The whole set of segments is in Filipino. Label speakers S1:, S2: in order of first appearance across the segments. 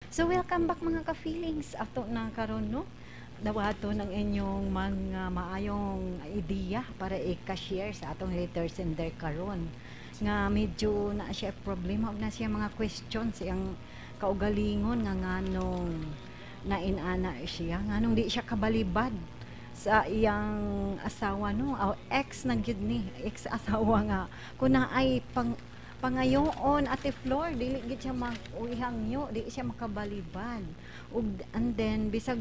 S1: So welcome back mga ka-feelings ato na karon no. Dawato ng inyong mga maayong ideya para i-share sa atong letters sender karon. Nga medyo na siya problema og na siya mga questions siyang kaugalingon nga nganong nainana siya nganong di siya kabalibad sa iyang asawa no o ex na gyud ni ex asawa nga kuna ay pangayoon ate Flor dili gid siya mag-uhangyo di siya makabalibad ug and then bisag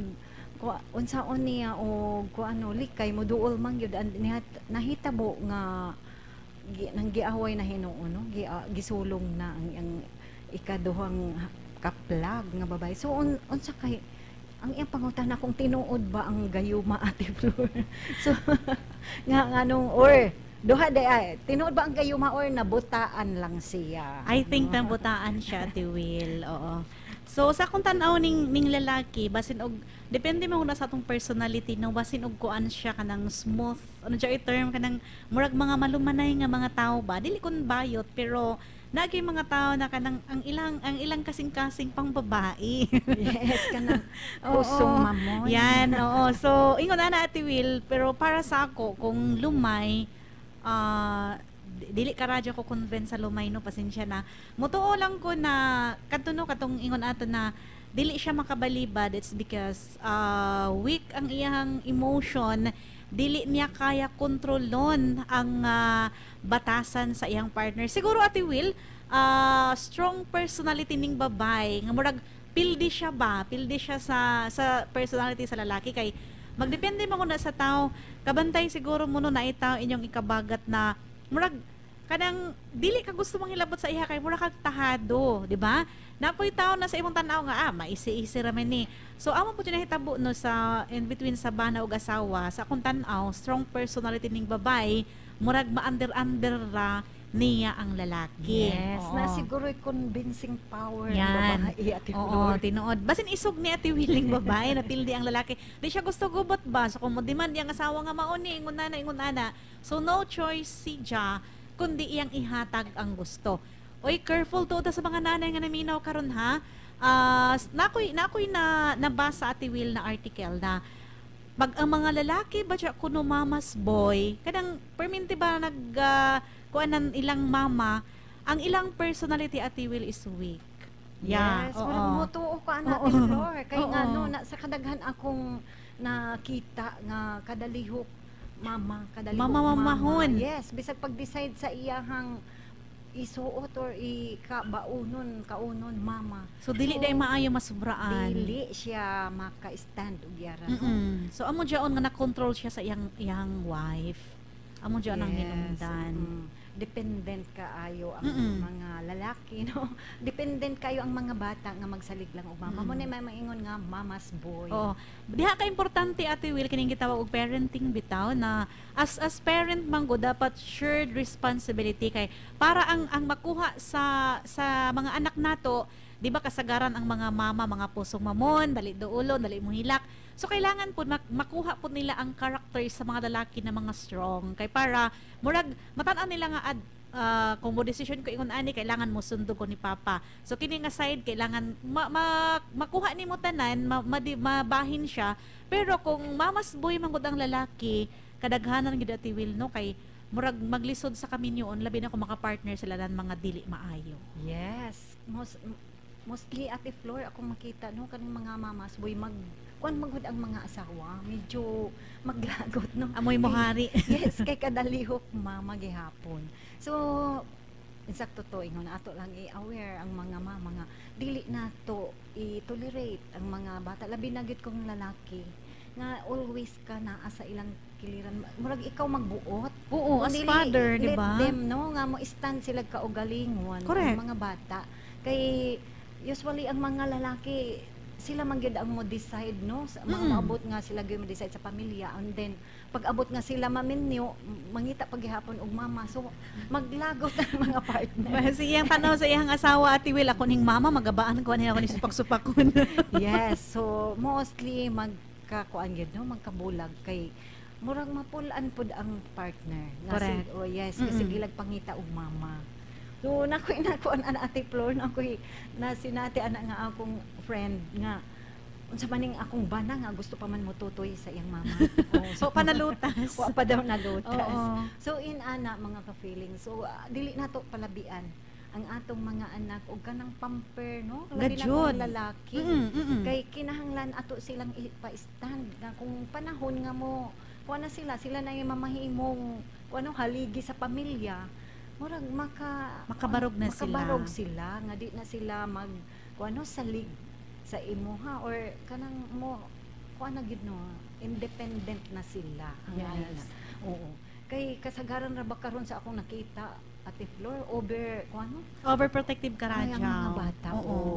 S1: unsaon niya o ano likay moduol man gyud nahitabo nga nang giaway na Hinuo no gisulong na ang ikaduhang kaplag nga babae so unsa kay ang iyang pangutana kung tinuod ba ang gayuma ate Flor so nga nung or duha day ay tinuod ba ang gayuma or nabutaan lang siya
S2: I think
S1: no?
S2: nabutaan siya, Ate Will. Oo. So, sa akong tanaw ning lalaki, basin og, depende mo na sa atong personality, no, basin og kuan siya kanang smooth, ano siya i-term, kanang murag mga malumanay nga mga tao ba, dili kun bayot, pero nagay mga tao na kanang ang ilang kasing-kasing pang babae.
S1: Yes kanang
S2: Oo.
S1: kusong mamon
S2: Yan, oo. So, ingon na Ate Will, pero para sa ako, kung lumay, dili ka radyo ko convince sa lumay no pasensya na mutuo lang ko na kadto no katong ingon ato na dili siya makabalibad it's because weak ang iyang emotion dili niya kaya kontrolon ang batasan sa iyang partner siguro Ate Will strong personality ning babay nga murag pildi siya sa personality sa lalaki kay magdepende mo na sa tao kabantay siguro mo no na itaw inyong ikabagat na murag kanang dili ka gusto mong hilabot sa iha kay murag kag tahado di ba napoy tao na sa imong tan-aw nga maisi-isi ra man ni so amo po nahitabo no sa in between sa bana ug asawa sa akong tan-aw strong personality ning babay murag ma-under ra niya ang lalaki.
S1: yes
S2: Oo.
S1: na siguro convincing power ng
S2: Yan.
S1: babae ate
S2: Oo,
S1: Flor
S2: tinuod. Basin isog ni Ate Willing babae na pildi ang lalaki. Di siya gusto gubot ba? So kung mo demand yang asawa nga mauni, ingon ana. So no choice si Ja kundi iyang ihatag ang gusto. Oy, careful to sa mga nanay nga naminaw karon ha. Nakoy na nabasa Ate Will na article na pag ang mga lalaki ba siya kuno mamas boy, kadang perminti ba kuanan ilang mama, ang ilang personality Ate Will is weak.
S1: Yes,
S2: oo.
S1: murag mutuo ka na
S2: Oo.
S1: ate Flor. Kay
S2: Oo.
S1: nga no, sa kadaghan akong nakita nga kadalihok
S2: Mamamahon.
S1: Yes, bisag pag-decide sa iyahang isuot or kaunon mama.
S2: So dili day maayo masubraan.
S1: Dili siya maka-stand og yara. No?
S2: So amo diyon nga na-control siya sa iyang wife. Amo diyon ang hinungdan.
S1: Dependent kaayo ang mga lalaki no dependent kayo ang mga bata nga magsalig lang og mama mo na may maingon nga mama's boy
S2: Oo. Diha ka importante Ate Will kining gitawag og parenting bitaw na as parent manggo dapat shared responsibility kay para ang makuha sa mga anak nato di ba kasagaran ang mga mama mga pusong mamon dali duulon dali mo hilak so kailangan po makuha po nila ang character sa mga lalaki na mga strong kay para murag matan-an nila nga kung mo decision ko ingon ani kailangan mo sundo ko ni papa so kini nga side kailangan makuha nimo tanan mabahin siya pero kung mamas boy manggod ang lalaki kadaghanan gid Ate Will no kay murag maglisod sa kaminyoon labi na kung makapartner sila nan mga dili maayo.
S1: yes mostly Ate Flor akong makita no kaning mga mamas boy kuan magud ang mga asawa medyo maglagot no
S2: Amoy mohari.
S1: yes kay kadalihok mama gihapon so insakto to ingon ato lang i-aware ang mga mama nga dili nato i-tolerate ang mga bata labi na gyud kong lalaki nga always ka naa sa ilang kiliran murag ikaw magbuot
S2: Oo, as father, di ba?
S1: let them no nga mo stand sila kaugalingon
S2: Correct.
S1: ang mga bata kay usually ang mga lalaki sila man gyud ang mo decide no sa mga maabot nga sila gyud mo decide sa pamilya and then pag abot nga sila maminyo mangita paghihapon og mama so maglagot ang mga partner
S2: Kasi iyang tanaw sa iyang asawa Ate Will ako ning mama magabaan ko niya ako ni supak-supakon.
S1: yes so mostly magkakuan gyud no magkabulag kay murag mapulan pud ang partner nga
S2: Correct.
S1: oh yes kasi gilag pangita og mama So nako ana ate Flor na sinati ana nga akong friend nga unsa maning akong bana nga gusto pa man mo tutoy sa iyang mama. Oh,
S2: So, panalutas.
S1: wa pa daw nalutas.
S2: Oo.
S1: So in ana mga ka-feeling. So dili nato palabian ang atong mga anak og kanang pamper no labi na
S2: Gajud.
S1: mga lalaki. Kay kinahanglan ato silang ipa-stand na kung panahon nga mo kuha na sila na yung mamahimong kuno haligi sa pamilya murag
S2: Makabarog na
S1: makabarog sila nga di na sila mag kuno salig sa imuha or kanang mo kuha na gid no independent na sila ang
S2: Yes.
S1: ana. Oo. Kay kasagaran ra ba karon sa akong nakita Ate Flor over kuno
S2: Overprotective ka
S1: ay
S2: radya.
S1: ang mga bata.
S2: Oo.
S1: Oo.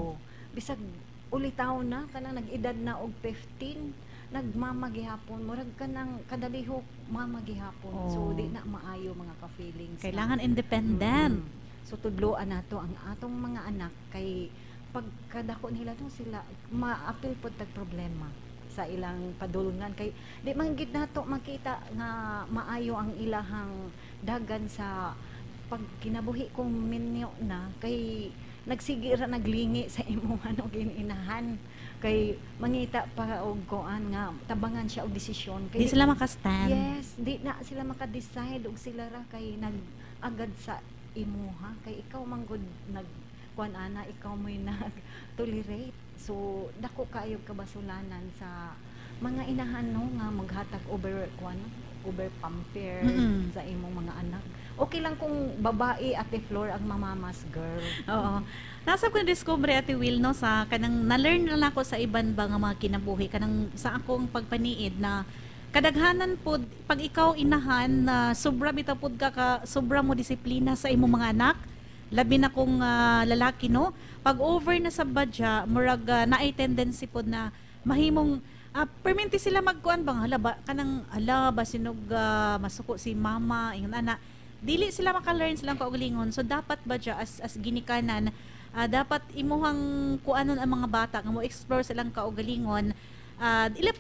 S1: Bisag ulitaw na kanang nag-edad na og 15 nagmamagihapon murag kanang kadalihok mamagihapon.
S2: Oo.
S1: So di na maayo mga ka-feelings. na-
S2: Kailangan independent.
S1: So tudloan nato ang atong mga anak kay pagkadako nila no sila maapil pod tag problema sa ilang padulungan kay di man gid nato makita nga maayo ang ilahang dagan sa pag kinabuhi kung minyo na kay nagsigi ra naglingi sa imuhan og inahan kay mangita pa og kuan nga tabangan siya og desisyon
S2: Di sila makastand.
S1: yes di na sila maka-decide og sila ra kay nag-agad sa imuha kay ikaw man gud nag kuan ana ikaw mo'y nag-tolerate so dako kayo kabasulanan sa mga inahan no nga maghatag over kuan over pamper
S2: Mm-mm.
S1: sa imong mga anak okay lang kung babae Ate Flor ang mamamas girl
S2: Oo. Nasa ko discover Ate Will no sa kanang na-learn na ako sa iban ba nga mga kinabuhi kanang sa akong pagpaniid na kadaghanan pod pag ikaw inahan na sobra bitaw pod ka sobra mo disiplina sa imong mga anak labi na kung lalaki no pag over na sa badya murag naay tendency pod na mahimong perminti sila magkuan bang hala ba kanang hala ba sinog masuko si mama ingon ana dili sila maka-learn silang kaugalingon so dapat badya as ginikanan dapat imuhang kuanon ang mga bata nga mo explore silang kaugalingon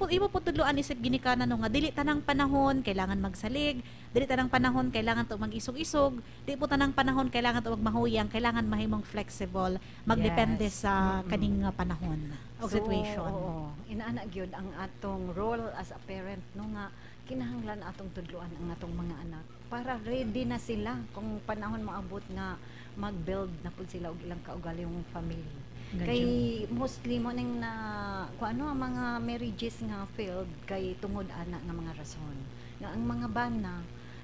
S2: imo po tudloan isip ginikanan no nga dili tanang panahon kailangan magsalig dili tanang panahon kailangan to mag-isog-isog dili po tanang panahon kailangan to magmahuyang kailangan mahimong flexible magdepende
S1: Yes.
S2: sa kaning panahon o
S1: So,
S2: situation.
S1: oo. Inaana gyud ang atong role as a parent no nga kinahanglan atong tudloan ang atong mga anak para ready na sila kung panahon moabot nga mag-build na pud sila og ilang kaugalingong family.
S2: Ganyan.
S1: Kay mostly mo ning na kung ano ang mga marriages nga failed kay tungod ana nga mga rason. Nga ang mga bana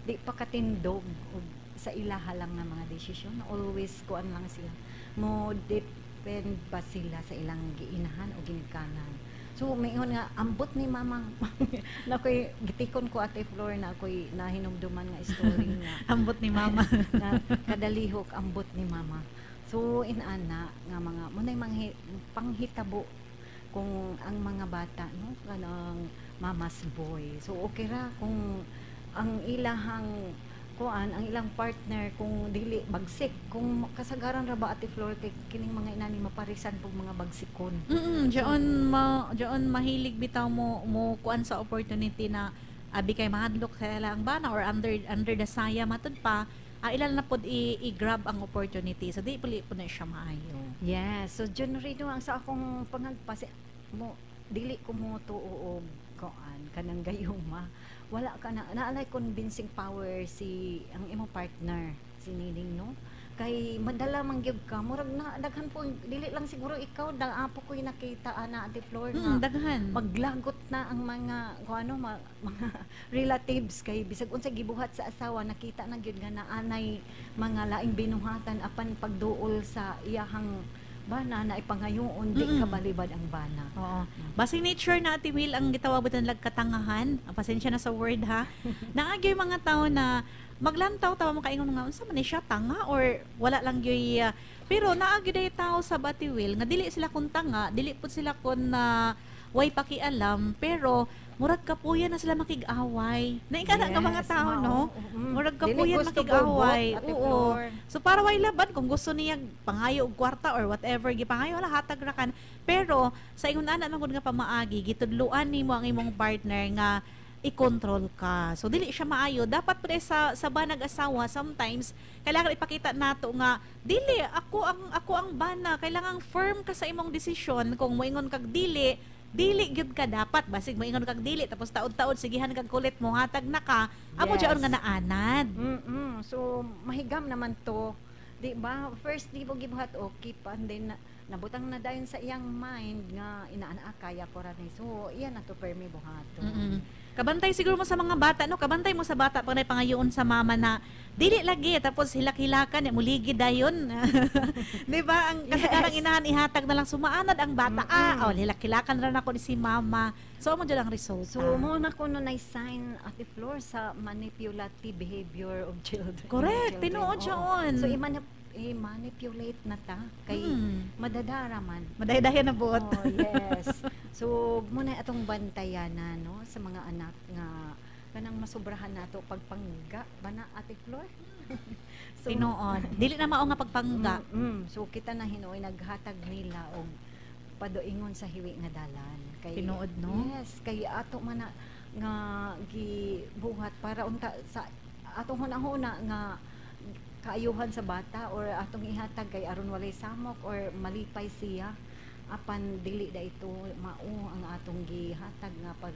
S1: di pa katindog og sa ilaha lang nga mga desisyon always kuan lang sila mo depend pa sila sa ilang giinahan o ginikanan. So mayingon nga ambot ni mama na koy gitikon ko Ate Flor na koy nahinumduman nga story nga
S2: Ambot ni mama.
S1: na kadalihok ambot ni mama. So inana nga mga munay mga panghitabo kung ang mga bata no kanang mama's boy. So okay ra kung ang ilahang kuan ang ilang partner kung dili bagsik kung kasagaran ra ba Ate Flor kay kining mga inani maparisan pug mga bagsikon.
S2: Diyon mahilig bitaw mo kuan sa opportunity na abi kay mahadlok sa lang bana or under the saya matud pa ilan na pod i-grab ang opportunity so di puli po na siya maayo.
S1: Yes, so John Rino ang sa akong pangagpasi mo dili ko mo tuo og kuan kanang gayuma. Wala ka na naalay convincing power si ang imong partner si Nining no kay madala man gyud ka murag na daghan po dili lang siguro ikaw apo ko'y nakita ana Ate Flor na
S2: Daghan.
S1: maglagot na ang mga kung ano mga relatives kay bisag unsa gibuhat sa asawa nakita na gyud nga naanay mga laing binuhatan apan pagduol sa iyahang bana na ipangayoon di kabalibad ang bana.
S2: Oo. Basi nature na Ate Will ang gitawabutan lag katangahan. Pasensya na sa word ha. Naagyo yung mga tao na maglantaw tawa mo kaingon nga unsa man ni siya tanga or wala lang gyoy pero naagyo day tao sa Ate Will nga dili sila kun tanga, dili pud sila kun way pakialam pero murag kapuyan na sila makig-away. Naika na nga mga
S1: Yes,
S2: tao,
S1: mao.
S2: no?
S1: Mm.
S2: Murag
S1: Dili
S2: kapuyan
S1: gusto
S2: makig-away.
S1: gubot, Ate
S2: Oo.
S1: Flor.
S2: So para way laban kung gusto niya pangayo og kwarta or whatever gipangayo wala hatag ra kan. Pero sa ingon ana man gud nga pamaagi gitudluan nimo ang imong partner nga i-control ka. So dili siya maayo. Dapat pre sa banag asawa sometimes kailangan ipakita nato nga dili ako ang bana, kailangan firm ka sa imong desisyon. Kung moingon kag dili gyud ka dapat basig moingon kag dili tapos taod-taod sigihan kag kulit mo hatag na ka amo
S1: Yes.
S2: diyon nga naanad.
S1: So mahigam naman to, di ba? First di mo gibuhat okay pa, and then nabutang na dayon sa iyang mind nga inaana kaya ko ra ni. So iyan na to permi buhato.
S2: Kabantay siguro mo sa mga bata, no? Kabantay mo sa bata pag pangayoon sa mama na dili lagi tapos hilak-hilakan muligid dayon. 'Di ba? Ang kasagaran
S1: Yes.
S2: inahan ihatag na lang sumaanad ang bata. Hilak-hilakan ra ako ni si mama. So amo jud ang resulta.
S1: So mo na kuno nay sign at the floor sa manipulative behavior of children.
S2: Correct, tinuod siya on.
S1: So i-manipulate na ta kay madadara man.
S2: Madaydayan na buot.
S1: Oh, yes. So muna atong bantayanan no sa mga anak nga kanang masubrahan nato pagpangga bana ate Flor. So
S2: Tinuod. Dili na mao nga pagpangga.
S1: So kita na hinuoy naghatag nila og paduingon sa hiwi nga dalan kay
S2: Tinuod, no?
S1: Yes, kay ato man na nga gibuhat para unta sa atong hunahuna nga kaayuhan sa bata or atong ihatag kay aron walay samok or malipay siya apan dili da ito mao ang atong gihatag nga pag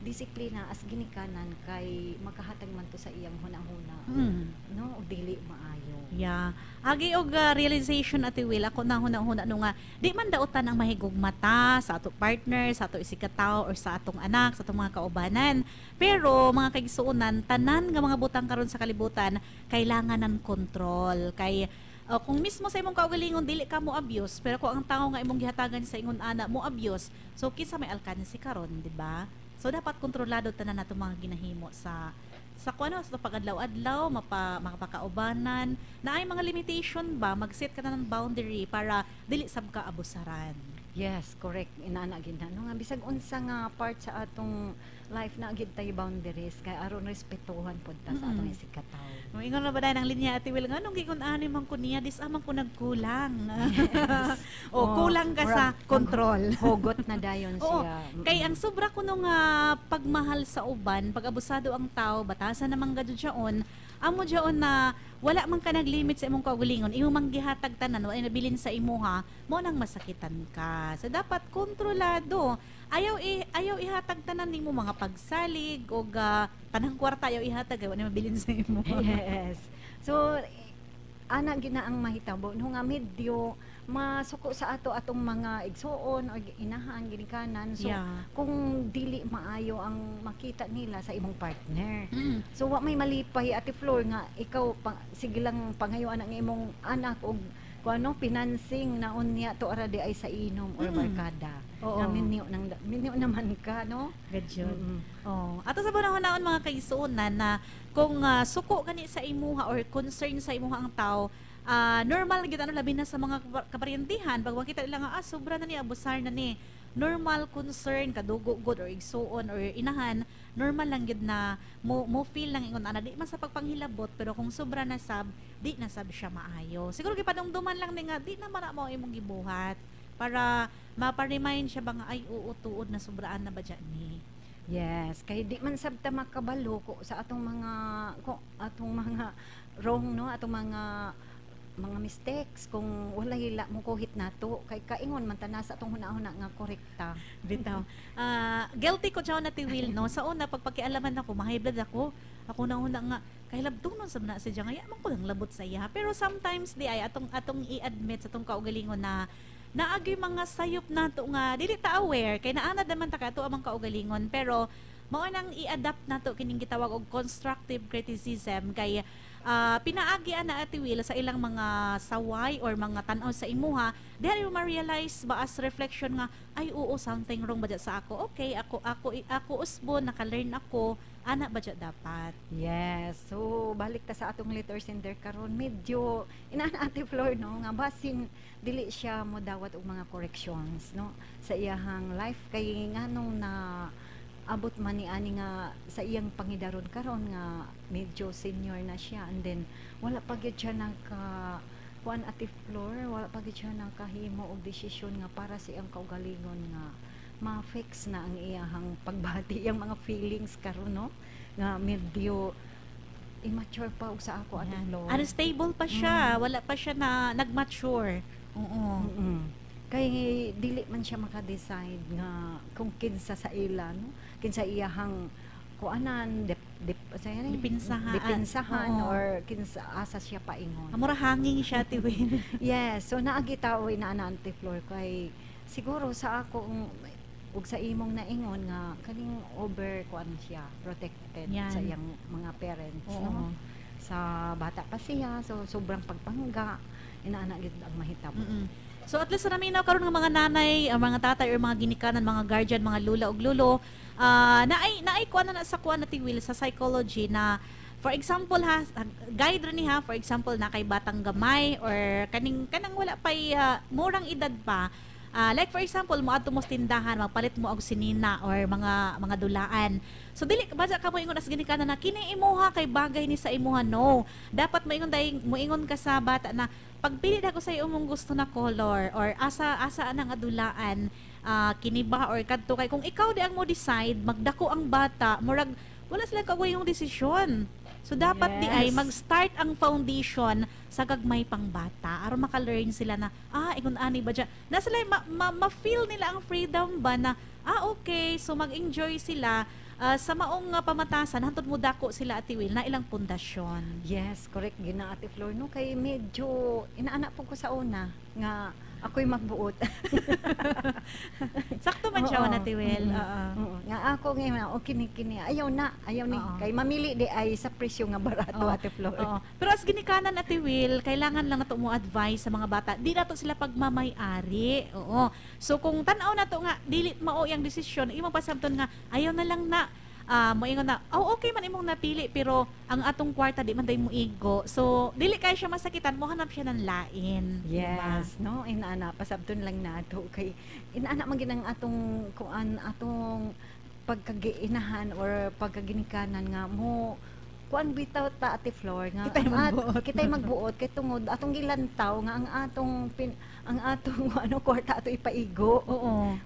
S1: disiplina as ginikanan kay makahatag man to sa iyang hunahuna no o dili maayo.
S2: Yeah. Agi og realization ati Will ako na huna-huna no nga di man daotan ang mahigog mata sa ato partner, sa ato isikataw or sa atong anak, sa atong mga kaubanan. Pero mga kaigsuonan tanan nga mga butang karon sa kalibutan kailangan ng control kay kung mismo sa imong kaugalingon dili ka mo abuse pero kung ang tao nga imong gihatagan sa ingon ana mo abuse so kinsa may alkansi karon di ba? So dapat kontrolado tanan nato mga ginahimo sa kuno sa pagadlaw-adlaw makapakaubanan na ay mga limitation ba mag-set ka na ng boundary para dili sab ka abusaran.
S1: Yes, correct. Inaana gid na no nga bisag unsa nga part sa atong life na gid tay boundaries kay aron respetuhan pod ta sa atong isikataw.
S2: No, ingon na ba dahil ang linya ati Will nga nung gigon ani man ko niya dis amang ko nagkulang. Kulang ka sa control.
S1: Hugot na dayon
S2: Oo,
S1: siya.
S2: kay ang sobra ko nung pagmahal sa uban, pag abusado ang tao, batasan naman gadyo siyaon, amo diyon na wala man ka naglimit sa imong kaugalingon, imo mang gihatag tanan wala nabilin sa imuha, mo nang masakitan ka. So dapat kontrolado. Ayaw ihatag tanan nimo mga pagsalig o tanang kwarta ayaw ihatag wala mabilin sa imo.
S1: Yes. So ana gina ang mahitabo no nga medyo masuko sa atong mga igsuon o inahan ginikanan. So
S2: Yeah.
S1: kung dili maayo ang makita nila sa imong partner. So wa may malipay ate Flor nga ikaw sige lang pangayoan ang imong anak og kuano financing na unya to ara di ay sa inom or barkada.
S2: Oo.
S1: Na minyo naman ka no.
S2: Gadyo.
S1: Mm-mm.
S2: Oh, ato sa panahon mga kaisunan na kung suko gani sa imuha or concern sa imuha ang tao, normal gid ano labi na sa mga kaparyentihan pag makita nila nga sobra na ni abusar na ni. Normal concern kadugo god or igsuon or inahan, normal lang gid na mo feel lang ingon ana di man sa pagpanghilabot pero kung sobra na sab di na sab siya maayo. Siguro gipadungduman lang ni nga di na man mo imong gibuhat para mapa-remind siya ba nga ay oo tuod na sobraan na ba dyan ni.
S1: Yes, kay di man sabta makabalo ko sa atong mga wrong no, atong mga mistakes kung wala hila mo kuhit nato kay kaingon man tanas atong hunahuna nga korekta.
S2: Bitaw. Guilty ko siya na Will no. Sa una pagpakialaman ako, ma-high blood ako. Ako na una nga kay labdunon sa na siya nga man ko lang labot sa iya. Pero sometimes di ay atong i-admit sa atong kaugalingon na naagi mga sayop nato nga dili ta aware kay naanad naman ta kato amang kaugalingon pero mao nang i-adapt nato kining gitawag og constructive criticism kay pinaagi ana ati Will sa ilang mga saway or mga tan-aw sa imuha diha mo ma-realize ba as reflection nga ay oo something wrong ba dyan sa ako okay ako usbon naka-learn ako ana ba dyan dapat.
S1: Yes. So balik ta sa atong letters in there karon medyo inaana ate Flor no nga basin dili siya mo dawat og mga corrections no sa iyahang life kay nganong na abot man ni ani nga sa iyang pangidaron karon nga medyo senior na siya and then wala pa gyud siya naka kuan ate Flor wala pa gyud siya nakahimo og desisyon nga para sa iyang kaugalingon nga ma-fix na ang iyahang pagbati yung mga feelings karon no nga medyo immature pa og sa ako Ate
S2: Yan.
S1: Flor.
S2: Unstable pa siya. Wala pa siya na nag-mature. Oo.
S1: Mm. Kay dili man siya maka-decide nga kung kinsa sa ila no kinsa iyahang kuanan dipinsahan
S2: Oo.
S1: or kinsa asa siya paingon.
S2: Amura hanging siya, Tiwil.
S1: Yes, so naagitaw na Ate Flor kay siguro sa ako ug sa imong naingon nga kaning over kuan siya protected
S2: Yan.
S1: sa iyang mga parents
S2: Oo.
S1: no sa bata pa siya so sobrang pagpangga inaana gid ang mahitabo.
S2: So at least naminaw karon nga mga nanay, mga tatay or mga ginikanan, mga guardian, mga lula ug lulo, naay kuan na sa kuan na Tiwil sa psychology na for example ha, guide rin ha, for example na kay batang gamay or kanang wala pay murang edad pa. Like for example, mo adto mo sa tindahan, magpalit mo og sinina or mga dulaan. So dili basa ka mo ingon as ginikanan na kini imuha kay bagay ni sa imuha, no. Dapat moingon ka sa bata na pagpili ko sa imong gusto na color or asa ana nga dulaan, kini ba or kadto kay kung ikaw di ang mo decide, magdako ang bata, murag wala sila kagway yung desisyon. So dapat di ay
S1: Yes.
S2: mag-start ang foundation sa gagmay pang bata aron maka-learn sila na ingon ani ba dya na sila ma-feel nila ang freedom ba na okay, so mag-enjoy sila sa maong pamatasan hantod mo dako sila Atiwil na ilang pundasyon.
S1: Yes, correct gina Ate Flor no kay medyo inaana po ko sa una nga ako'y magbuot.
S2: Sakto man siya
S1: Oo.
S2: na Atiwil.
S1: Oo. Nga ako ngayon okay kini ayaw ni
S2: Oo.
S1: kay mamili di ay sa presyo nga barato
S2: Oo.
S1: Ate Flor.
S2: Oo. Pero as ginikanan Atiwil, kailangan lang nato mo advice sa mga bata. Di nato sila pagmamay-ari. Oo. So kung tan-aw nato nga dili mao yang desisyon, imo pasabton nga ayaw na lang na moingon na, okay man imong napili pero ang atong kwarta di man day mo igo. So dili kay siya masakitan, mo hanap siya ng lain.
S1: Yes, no, inaana pasabton lang nato kay inaana man ginang atong kuan atong pagkagiinahan or pagkaginikanan nga mo kuan bitaw ta Ate Flor nga
S2: Kita'y magbuot.
S1: kita'y magbuot kay tungod atong gilantaw nga ang atong kwarta ato ipaigo.
S2: Oo.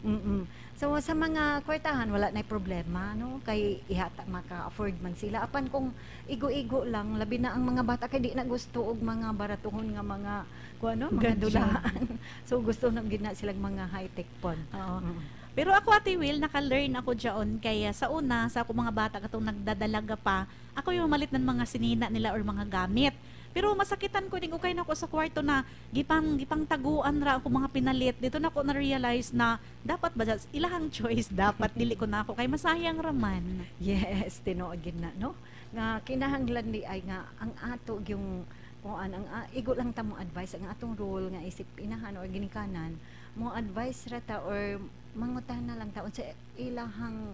S1: So sa mga kwartahan wala nay problema no kay ihata maka-afford man sila apan kung igo-igo lang labi na ang mga bata kay di na gusto og mga baratuhon nga mga kuano mga
S2: Gadget.
S1: dulaan. So gusto na gid na silang mga high-tech pon.
S2: Oo. Pero ako Atiwil, naka-learn ako diyon kaya sa una sa ako mga bata katong nagdadalaga pa, ako yung malit ng mga sinina nila or mga gamit. Pero masakitan ko din okay na ako sa kwarto na gipang taguan ra ako mga pinalit. Dito na ako na-realize na dapat ba ilahang choice dapat dili ko na ako kay masayang raman.
S1: Yes, tinuod gid na no. Nga kinahanglan di ay nga ang ato yung kuan ang igo lang ta mo advice ang atong role nga isip inahan or ginikanan mo advice ra ta or mangutan na lang taon sa ilahang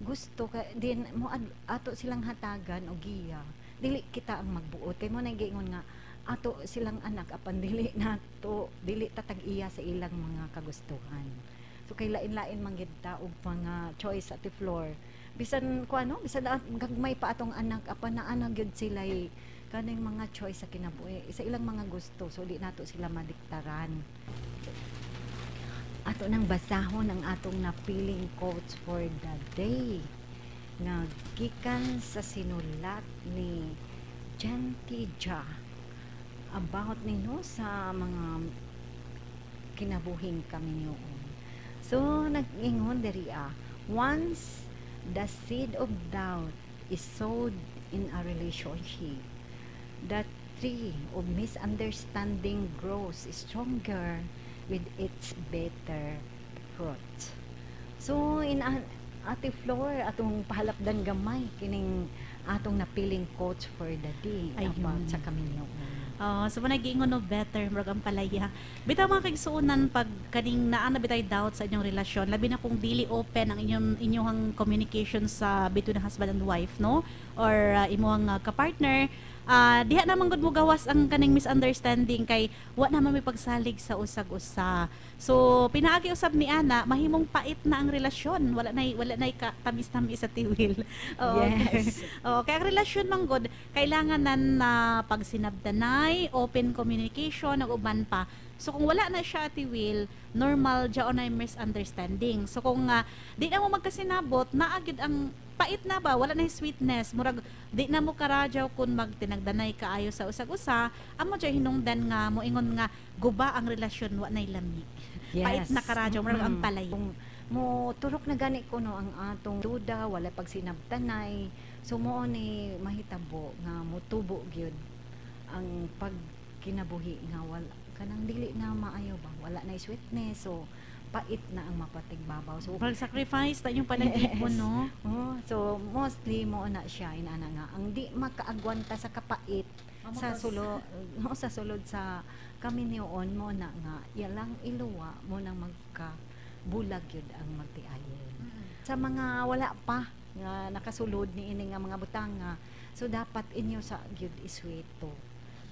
S1: gusto ka din mo ato silang hatagan o giya dili kita ang magbuot kay mo na giingon nga ato silang anak apan dili nato dili tatag iya sa ilang mga kagustuhan so kay lain-lain man gid ta og mga choice Ate Flor bisan kuano bisan gagmay pa atong anak apan naa gyud sila kaning mga choice sa kinabuhi sa ilang mga gusto so di nato sila madiktaran. Ato nang basahon ang atong napiling quotes for the day nga gikan sa sinulat ni Janty Ja about nino sa mga kinabuhing kami niyoon. So nag-ingon diri once the seed of doubt is sowed in a relationship, the tree of misunderstanding grows stronger with its better fruit. So in Ate Flor atong pahalapdan gamay kining atong napiling quotes for the day
S2: Ayun.
S1: about sa kaminyo.
S2: So nag-iingon no better murag ang palaya. Bitaw mga kaigsuonan pag kaning naa na bitay doubt sa inyong relasyon, labi na kung dili open ang inyong communication sa between husband and wife, no? Or imuhang kapartner, diha naman gud mo gawas ang kaning misunderstanding kay wa naman may pagsalig sa usag-usa. So pinaagi usab ni ana mahimong pait na ang relasyon, wala nay tamis-tamis sa tiwil.
S1: Yes.
S2: Kaya ang relasyon man gud kailangan na pagsinabdanay, open communication ug uban pa So kung wala na siya Ate Will, normal jaon na yung misunderstanding. So kung di na mo magkasinabot, naagid ang pait na ba, wala na yung sweetness, murag di na mo karadyaw kun magtinagdanay kaayo sa usag-usa, amo jay hinungdan nga moingon nga guba ang relasyon wa nay lami. Pait na karadyaw murag ang palay.
S1: Kung mo turok na gani ko no ang atong duda wala pag sinabtanay, so mo ni mahitabo nga motubo gyud ang pagkinabuhi nga wala kanang dili na maayo ba, wala na sweetness, so pait na ang mapatigbabaw. So
S2: Murag sacrifice ta yung panagipon no.
S1: oh, so mostly mo na siya inana nga ang di makaagwanta sa kapait sa sulod no, sa sulod sa kami niyon mo na nga yalang iluwa mo nang magka bulag yun ang magtiayon. Sa mga wala pa nga nakasulod ni ini nga mga butang nga, so dapat inyo sa gyud isweto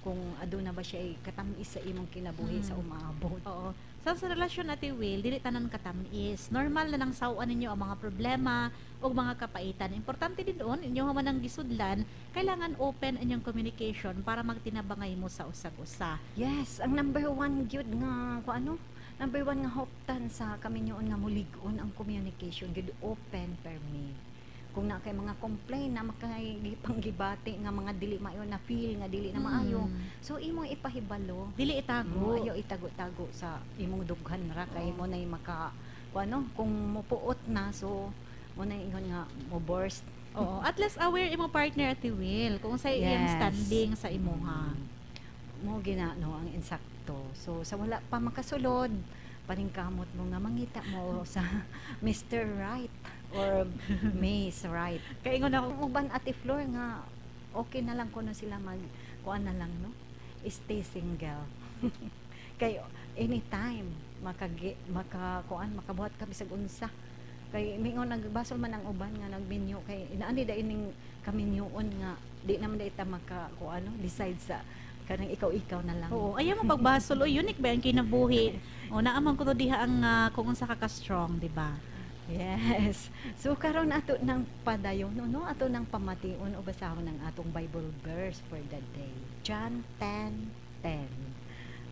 S1: kung aduna ba siya katamis sa imong kinabuhi sa umaabot.
S2: Oo. Sa relasyon Ate Will, dili tanan katamis. Normal na nang sawan ninyo ang mga problema o mga kapaitan. Importante din doon, inyo man ang gisudlan, kailangan open inyong communication para magtinabangay mo sa usag-usa.
S1: Yes, ang number one gyud nga kung ano, number one nga hoptan sa kami nyoon nga mulig-on ang communication gyud open per me. Kung na kay mga complain na makapanggibati nga mga dili maayo na feel nga dili na maayo, so imong ipahibalo,
S2: Dili itago.
S1: ayo itago-tago sa imong dughan ra kay mo nay maka ano kung mopuot na, so mo na ingon nga mo burst.
S2: Oo. At least aware imong partner Ate Will kung sa iyang
S1: Yes.
S2: standing sa imuha.
S1: Mo ginano ang insakto. So sa wala pa makasulod, paningkamot mo nga mangita mo sa Mr. Right or Miss Right.
S2: Kaya ingon ako,
S1: Kung uban Ate Flor nga okay na lang kuno sila mag kuan na lang no. Stay single. Kay anytime makakuan makabuhat ka bisag unsa. Kay mingon nagbasol man ang uban nga nagminyo kay inaani da ining kaminyoon nga di naman da ita maka kuan no decide sa kanang ikaw na lang.
S2: oo, ayaw mo pagbasol o unique ba ang kinabuhi. O naaman ko to diha ang kung unsa ka strong, di ba?
S1: Yes. So karon ato nang padayon no ato nang pamation o basahon ng atong Bible verse for the day. John 10:10.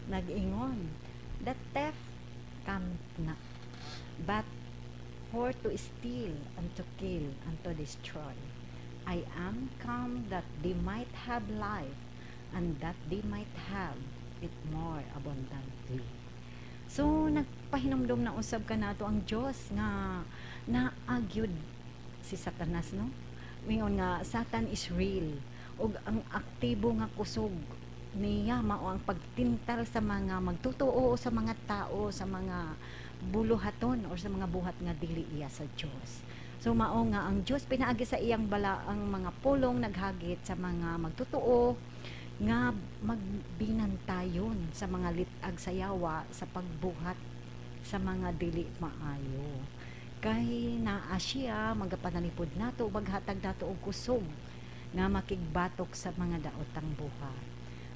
S1: Nag-ingon, "The thief cometh not, but for to steal and to kill and to destroy. I am come that they might have life, and that they might have it more abundantly." So nagpahinumdum na usab ka nato ang Dios nga naagyud si Satanas no. Mingon nga Satan is real ug ang aktibo nga kusog niya mao ang pagtintal sa mga magtutuo sa mga tao sa mga buluhaton or sa mga buhat nga dili iya sa Dios. So mao nga ang Dios pinaagi sa iyang bala ang mga pulong naghagit sa mga magtutuo nga magbinantayon sa mga litag sa yawa sa pagbuhat sa mga dili maayo. Kay naa siya magapanalipod nato baghatag nato og kusog nga makigbatok sa mga daotang buhat.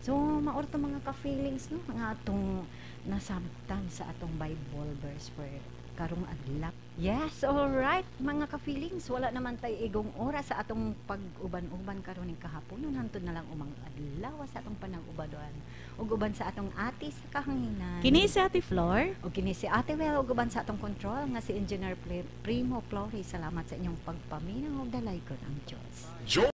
S1: So maor to mga ka-feelings no nga atong nasabtan sa atong Bible verse for karong adlaw. Yes, all right mga ka-feelings, wala naman tay igong oras sa atong pag-uban-uban karon ning kahapon. Hantod na lang umang adlaw sa atong panag-ubadoan. Ug uban sa atong ati sa kahanginan.
S2: Kini si Ate Flor.
S1: O kini si Ate Well, ug uban sa atong control nga si Engineer Primo Flores. Salamat sa inyong pagpaminaw ug dalay kon ang Dios.